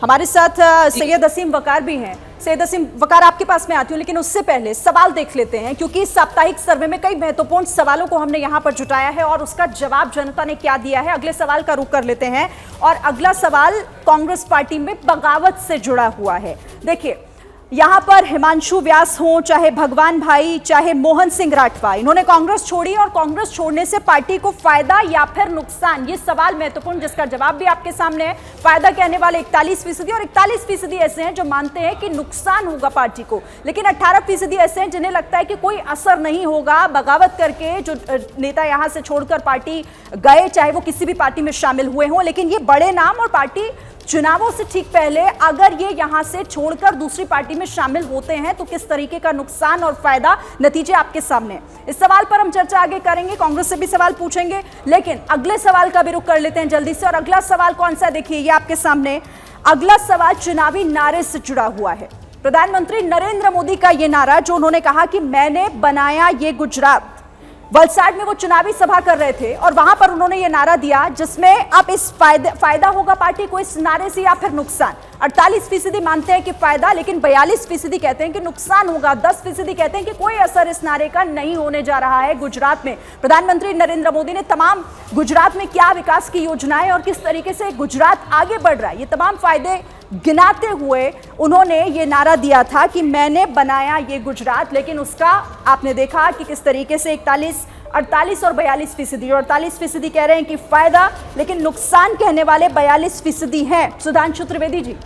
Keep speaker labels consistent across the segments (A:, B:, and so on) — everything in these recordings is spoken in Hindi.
A: हमारे साथ सैयद असीम वकार भी हैं। सैयद असीम वकार, आपके पास में आती हूँ, लेकिन उससे पहले सवाल देख लेते हैं, क्योंकि इस साप्ताहिक सर्वे में कई महत्वपूर्ण सवालों को हमने यहाँ पर जुटाया है और उसका जवाब जनता ने क्या दिया है। अगले सवाल का रुख कर लेते हैं और अगला सवाल कांग्रेस पार्टी में बगावत से जुड़ा हुआ है। देखिए, यहाँ पर हिमांशु व्यास हो, चाहे भगवान भाई, चाहे मोहन सिंह राठवा, इन्होंने कांग्रेस छोड़ी और कांग्रेस छोड़ने से पार्टी को फायदा या फिर नुकसान, ये सवाल महत्वपूर्ण, जिसका जवाब भी आपके सामने है। फायदा कहने वाले 41% और 41% ऐसे हैं जो मानते हैं कि नुकसान होगा पार्टी को, लेकिन 18% ऐसे हैं जिन्हें लगता है कि कोई असर नहीं होगा। बगावत करके जो नेता यहाँ से छोड़कर पार्टी गए, चाहे वो किसी भी पार्टी में शामिल हुए हों, लेकिन ये बड़े नाम और पार्टी चुनावों से ठीक पहले अगर ये यहां से छोड़कर दूसरी पार्टी में शामिल होते हैं तो किस तरीके का नुकसान और फायदा, नतीजे आपके सामने। इस सवाल पर हम चर्चा आगे करेंगे, कांग्रेस से भी सवाल पूछेंगे, लेकिन अगले सवाल का भी रुख कर लेते हैं जल्दी से। और अगला सवाल कौन सा, देखिए ये आपके सामने। अगला सवाल चुनावी नारे से जुड़ा हुआ है। प्रधानमंत्री नरेंद्र मोदी का यह नारा, जो उन्होंने कहा कि मैंने बनाया ये गुजरात। वलसाड में वो चुनावी सभा कर रहे थे और वहां पर उन्होंने ये नारा दिया, जिसमें अब इस फायदा होगा पार्टी को इस नारे से या फिर नुकसान। 48% मानते हैं कि फायदा, लेकिन 42% कहते हैं कि नुकसान होगा। 10% कहते हैं कि कोई असर इस नारे का नहीं होने जा रहा है गुजरात में। प्रधानमंत्री नरेंद्र मोदी ने तमाम गुजरात में क्या विकास की योजनाएं और किस तरीके से गुजरात आगे बढ़ रहा है, ये तमाम फायदे गिनाते हुए उन्होंने ये नारा दिया था कि मैंने बनाया ये गुजरात। लेकिन उसका आपने देखा कि किस तरीके से 41, 48 और 42%, और 48% कह रहे हैं कि फायदा, लेकिन नुकसान कहने वाले 42% हैं। सुधांशु त्रिवेदी जी,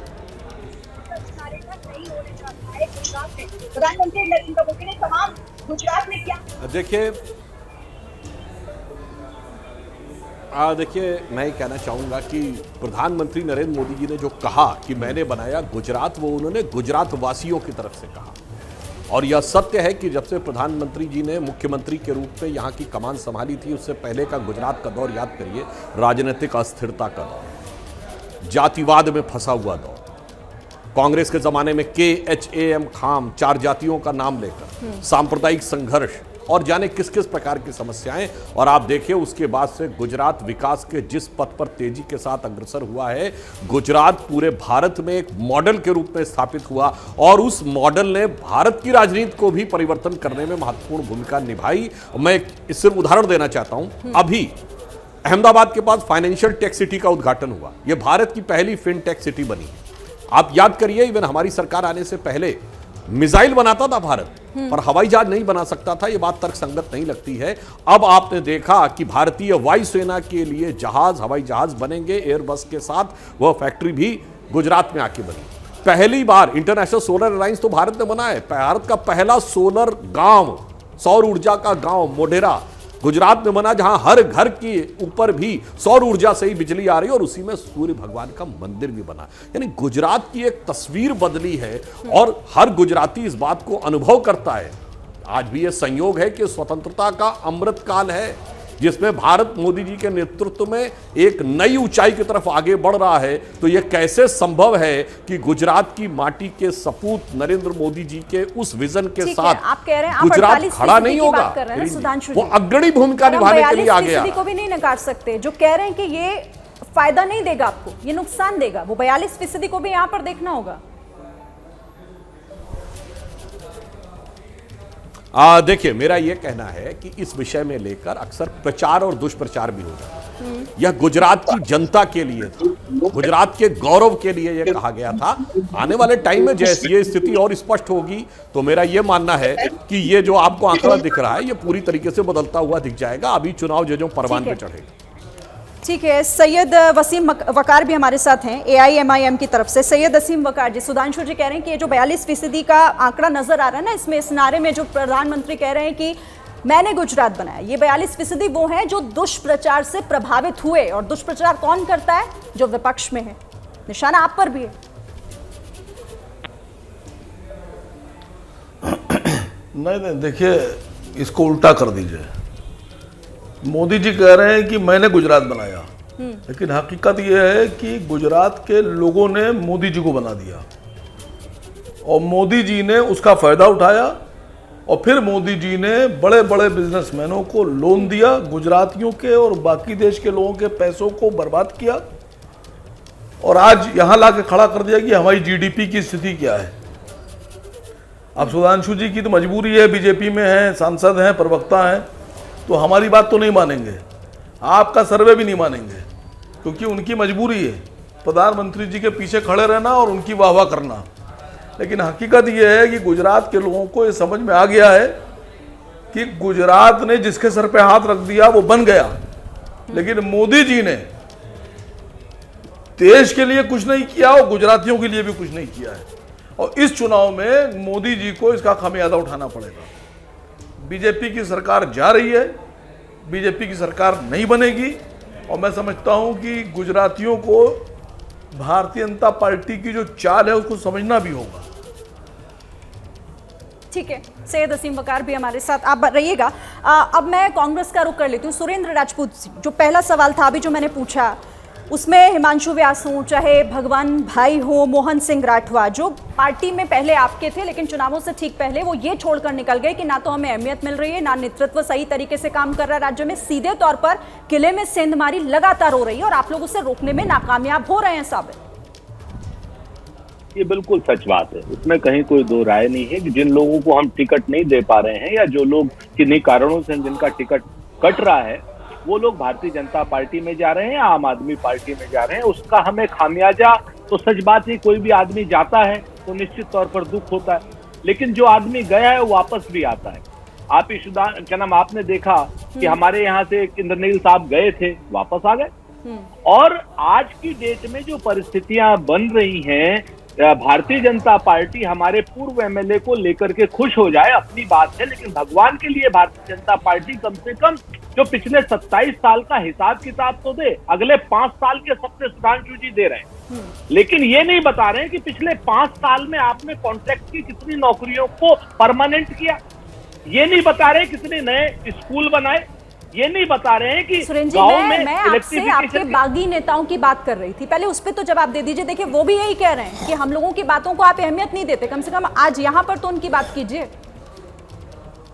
A: प्रधानमंत्री नरेंद्र मोदी ने तमाम गुजरात में क्या,
B: देखिए मैं कहना चाहूँगा कि प्रधानमंत्री नरेंद्र मोदी जी ने जो कहा कि मैंने बनाया गुजरात, वो उन्होंने गुजरात वासियों की तरफ से कहा। और यह सत्य है कि जब से प्रधानमंत्री जी ने मुख्यमंत्री के रूप में यहाँ की कमान संभाली थी, उससे पहले का गुजरात का दौर याद करिए, राजनीतिक अस्थिरता का दौर, जातिवाद में फंसा हुआ दौर, कांग्रेस के जमाने में KHAM खाम, 4 जातियों का नाम लेकर सांप्रदायिक संघर्ष और जाने किस किस प्रकार की समस्याएं। और आप देखिए उसके बाद से गुजरात विकास के जिस पथ पर तेजी के साथ अग्रसर हुआ है, गुजरात पूरे भारत में एक मॉडल के रूप में स्थापित हुआ और उस मॉडल ने भारत की राजनीति को भी परिवर्तन करने में महत्वपूर्ण भूमिका निभाई। मैं इससे उदाहरण देना चाहता हूं, अभी अहमदाबाद के पास फाइनेंशियल टेक सिटी का उद्घाटन हुआ। यह भारत की पहली फिनटेक सिटी बनी। आप याद करिए, इवन हमारी सरकार आने से पहले मिसाइल बनाता था भारत, पर हवाई जहाज नहीं बना सकता था। यह बात तर्कसंगत नहीं लगती है। अब आपने देखा कि भारतीय वायुसेना के लिए जहाज, हवाई जहाज बनेंगे एयरबस के साथ। वह फैक्ट्री भी गुजरात में आके बनी। पहली बार इंटरनेशनल सोलर अलायंस तो भारत ने बना है। भारत का पहला सोलर गांव, सौर ऊर्जा का गांव मोढेरा गुजरात में बना, जहां हर घर के ऊपर भी सौर ऊर्जा से ही बिजली आ रही है और उसी में सूर्य भगवान का मंदिर भी बना। यानी गुजरात की एक तस्वीर बदली है और हर गुजराती इस बात को अनुभव करता है। आज भी यह संयोग है कि स्वतंत्रता का अमृत काल है, जिसमें भारत मोदी जी के नेतृत्व में एक नई ऊंचाई की तरफ आगे बढ़ रहा है। तो यह कैसे संभव है कि गुजरात की माटी के सपूत नरेंद्र मोदी जी के उस विजन के साथ
A: आप कह रहे हैं
B: गुजरात खड़ा नहीं होगा, वो अग्रणी भूमिका निभाने के लिए आ गया।
A: को भी नहीं नकार सकते जो कह रहे हैं कि ये फायदा नहीं देगा आपको, ये नुकसान देगा, वो 42% को भी यहाँ पर देखना होगा।
B: देखिए, मेरा यह कहना है कि इस विषय में लेकर अक्सर प्रचार और दुष्प्रचार भी होता है। यह गुजरात की जनता के लिए था, गुजरात के गौरव के लिए यह कहा गया था। आने वाले टाइम में जैसे ये स्थिति और स्पष्ट होगी, तो मेरा यह मानना है कि ये जो आपको आंकड़ा दिख रहा है, ये पूरी तरीके से बदलता हुआ दिख जाएगा। अभी चुनाव जो परवान पे चढ़ेगा।
A: ठीक है, सैयद वसीम वकार भी हमारे साथ हैं AIMIM की तरफ से। सैयद वसीम वकार जी, सुधांशु जी कह रहे हैं कि ये जो 42% का आंकड़ा नजर आ रहा है ना, इसमें इस नारे में जो प्रधानमंत्री कह रहे हैं कि मैंने गुजरात बनाया, ये 42% वो हैं जो दुष्प्रचार से प्रभावित हुए। और दुष्प्रचार कौन करता है? जो विपक्ष में है। निशाना आप पर भी है।
C: नहीं, देखिए इसको उल्टा कर दीजिए। मोदी जी कह रहे हैं कि मैंने गुजरात बनाया, लेकिन हकीकत यह है कि गुजरात के लोगों ने मोदी जी को बना दिया और मोदी जी ने उसका फायदा उठाया और फिर मोदी जी ने बड़े बड़े बिजनेसमैनों को लोन दिया, गुजरातियों के और बाकी देश के लोगों के पैसों को बर्बाद किया और आज यहां ला के खड़ा कर दिया कि हमारी जीडीपी की स्थिति क्या है। अब सुधांशु जी की तो मजबूरी है, बीजेपी में है, सांसद हैं, प्रवक्ता हैं, तो हमारी बात तो नहीं मानेंगे, आपका सर्वे भी नहीं मानेंगे, क्योंकि उनकी मजबूरी है प्रधानमंत्री जी के पीछे खड़े रहना और उनकी वाहवाह करना। लेकिन हकीकत यह है कि गुजरात के लोगों को ये समझ में आ गया है कि गुजरात ने जिसके सर पे हाथ रख दिया वो बन गया, लेकिन मोदी जी ने देश के लिए कुछ नहीं किया और गुजरातियों के लिए भी कुछ नहीं किया है। और इस चुनाव में मोदी जी को इसका खामियाजा उठाना पड़ेगा। बीजेपी की सरकार जा रही है, बीजेपी की सरकार नहीं बनेगी, और मैं समझता हूं कि गुजरातियों को भारतीय जनता पार्टी की जो चाल है उसको समझना भी होगा।
A: ठीक है, सैयद असीम वकार भी हमारे साथ आप रहिएगा। अब मैं कांग्रेस का रुख कर लेती हूँ। सुरेंद्र राजपूत, जो पहला सवाल था अभी जो मैंने पूछा, उसमें हिमांशु व्यास हो, चाहे भगवान भाई हो, मोहन सिंह राठवा, जो पार्टी में पहले आपके थे लेकिन चुनावों से ठीक पहले वो ये छोड़कर निकल गए कि ना तो हमें अहमियत मिल रही है, ना नेतृत्व सही तरीके से काम कर रहा है राज्य में, सीधे तौर पर किले में सेंधमारी लगातार हो रही है और आप लोग उसे रोकने में नाकामयाब हो रहे हैं साबित।
D: ये बिल्कुल सच बात है, इसमें कहीं कोई दो राय नहीं है कि जिन लोगों को हम टिकट नहीं दे पा रहे हैं या जो लोग किन्हीं कारणों से जिनका टिकट कट रहा है वो लोग भारतीय जनता पार्टी में जा रहे हैं, आम आदमी पार्टी में जा रहे हैं, उसका हमें खामियाजा तो सच बात है, कोई भी आदमी जाता है तो निश्चित तौर पर दुख होता है, लेकिन जो आदमी गया है वो वापस भी आता है। आप क्या नाम आपने देखा कि हमारे यहाँ से इंद्रनील साहब गए थे, वापस आ गए। और आज की डेट में जो परिस्थितियां बन रही हैं, भारतीय जनता पार्टी हमारे पूर्व एमएलए को लेकर के खुश हो जाए अपनी बात है, लेकिन भगवान के लिए भारतीय जनता पार्टी कम से कम जो पिछले 27 साल का हिसाब किताब तो दे। अगले 5 साल के सबसे सुधांशु जी दे रहे हैं, लेकिन ये नहीं बता रहे हैं कि पिछले 5 साल में आपने कॉन्ट्रैक्ट की कितनी नौकरियों को परमानेंट किया, ये नहीं बता रहे कितने नए स्कूल बनाए, ये नहीं बता रहे हैं कि गांव में
A: मैं आपसे आपके बागी नेताओं की बात कर रही थी, पहले उस पर तो जवाब दे दीजिए। देखिए वो भी यही कह रहे हैं कि हम लोगों की बातों को आप अहमियत नहीं देते, कम से कम आज यहाँ पर तो उनकी बात कीजिए।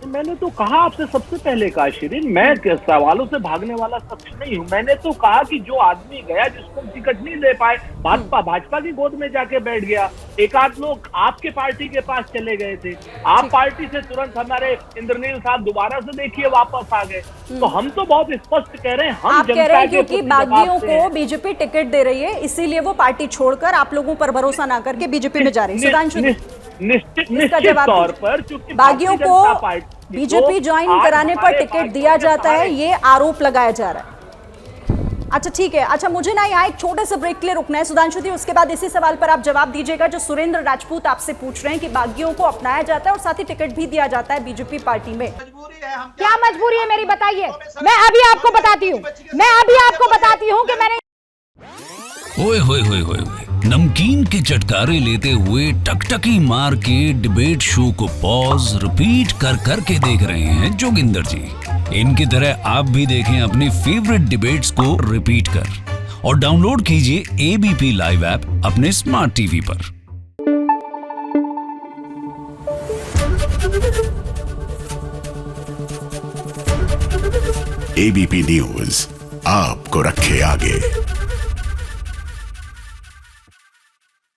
D: मैंने तो कहा आपसे सबसे पहले कहा शिरीन, मैं सवालों से भागने वाला शख्स नहीं हूं। मैंने तो कहा कि जो आदमी गया जिसको टिकट नहीं दे पाए, भाजपा की गोद में जाके बैठ गया, एक आध लोग आपके पार्टी के पास चले गए थे, आप पार्टी से तुरंत हमारे इंद्रनील साहब दोबारा से देखिए वापस आ गए। तो हम तो बहुत स्पष्ट कह रहे हैं, हम
A: आप कह रहे हैं क्योंकि बागियों को बीजेपी टिकट दे रही है इसीलिए वो पार्टी छोड़कर आप लोगों पर भरोसा ना करके बीजेपी में जा रही है। सुधांशु,
D: निश्चित तौर पर क्योंकि
A: बागियों को बीजेपी ज्वाइन कराने पर टिकट दिया जाता है, ये आरोप लगाया जा रहा है। अच्छा ठीक है, अच्छा मुझे ना यहाँ एक छोटे से ब्रेक के लिए रुकना है सुधांशु जी, उसके बाद इसी सवाल पर आप जवाब दीजिएगा जो सुरेंद्र राजपूत आपसे पूछ रहे हैं कि बागियों को अपनाया जाता है और साथ ही टिकट भी दिया जाता है बीजेपी पार्टी में।
E: क्या मजबूरी है मेरी, बताइए। मैं अभी आपको बताती हूँ कि मैंने
F: ओए होए होए होए नमकीन के चटकारे लेते हुए टकटकी मार के डिबेट शो को पॉज रिपीट कर करके देख रहे हैं जोगिंदर जी। इनकी तरह आप भी देखें अपनी फेवरेट डिबेट्स को रिपीट कर और डाउनलोड कीजिए एबीपी लाइव ऐप अपने स्मार्ट टीवी पर।
G: एबीपी न्यूज आपको रखे आगे।